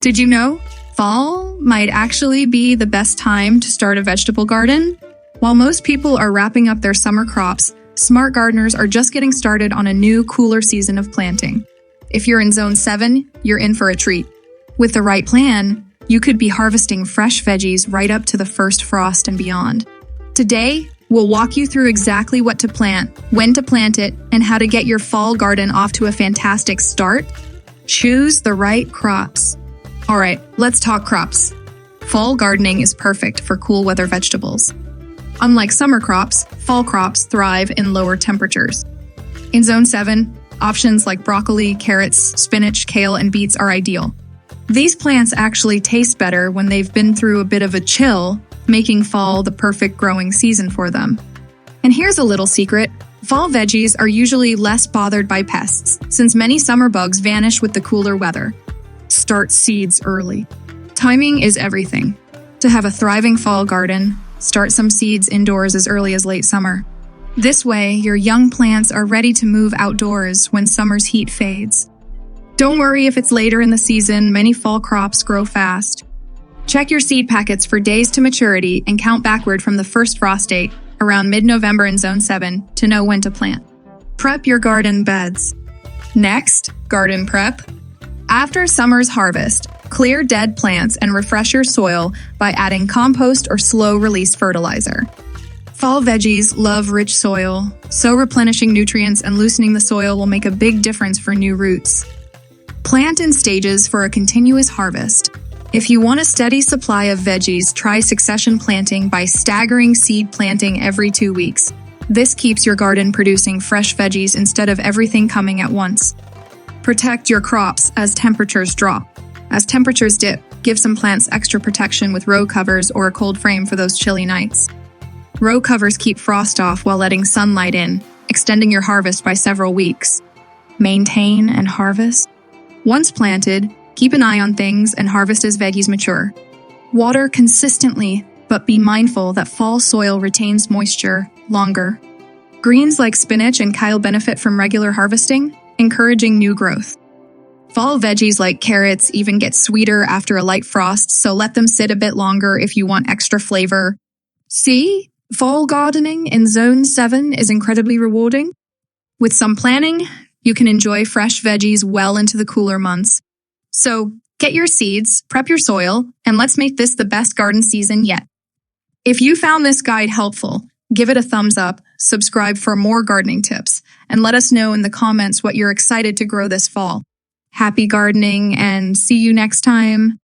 Did you know? Fall might actually be the best time to start a vegetable garden. While most people are wrapping up their summer crops, smart gardeners are just getting started on a new, cooler season of planting. If you're in Zone 7, you're in for a treat. With the right plan, you could be harvesting fresh veggies right up to the first frost and beyond. Today, we'll walk you through exactly what to plant, when to plant it, and how to get your fall garden off to a fantastic start. Choose the right crops. All right, let's talk crops. Fall gardening is perfect for cool weather vegetables. Unlike summer crops, fall crops thrive in lower temperatures. In Zone 7, options like broccoli, carrots, spinach, kale, and beets are ideal. These plants actually taste better when they've been through a bit of a chill, making fall the perfect growing season for them. And here's a little secret. Fall veggies are usually less bothered by pests, since many summer bugs vanish with the cooler weather. Start seeds early. Timing is everything. To have a thriving fall garden, start some seeds indoors as early as late summer. This way, your young plants are ready to move outdoors when summer's heat fades. Don't worry if it's later in the season, many fall crops grow fast. Check your seed packets for days to maturity and count backward from the first frost date, around mid-November in Zone 7, to know when to plant. Prep your garden beds. Next, garden prep. After summer's harvest, clear dead plants and refresh your soil by adding compost or slow-release fertilizer. Fall veggies love rich soil, so replenishing nutrients and loosening the soil will make a big difference for new roots. Plant in stages for a continuous harvest. If you want a steady supply of veggies, try succession planting by staggering seed planting every 2 weeks. This keeps your garden producing fresh veggies instead of everything coming at once. Protect your crops as temperatures drop. As temperatures dip, give some plants extra protection with row covers or a cold frame for those chilly nights. Row covers keep frost off while letting sunlight in, extending your harvest by several weeks. Maintain and harvest. Once planted, keep an eye on things and harvest as veggies mature. Water consistently, but be mindful that fall soil retains moisture longer. Greens like spinach and kale benefit from regular harvesting, encouraging new growth. Fall veggies like carrots even get sweeter after a light frost, so let them sit a bit longer if you want extra flavor. See? Fall gardening in Zone 7 is incredibly rewarding. With some planning, you can enjoy fresh veggies well into the cooler months. So, get your seeds, prep your soil, and let's make this the best garden season yet. If you found this guide helpful, give it a thumbs up, subscribe for more gardening tips, and let us know in the comments what you're excited to grow this fall. Happy gardening and see you next time.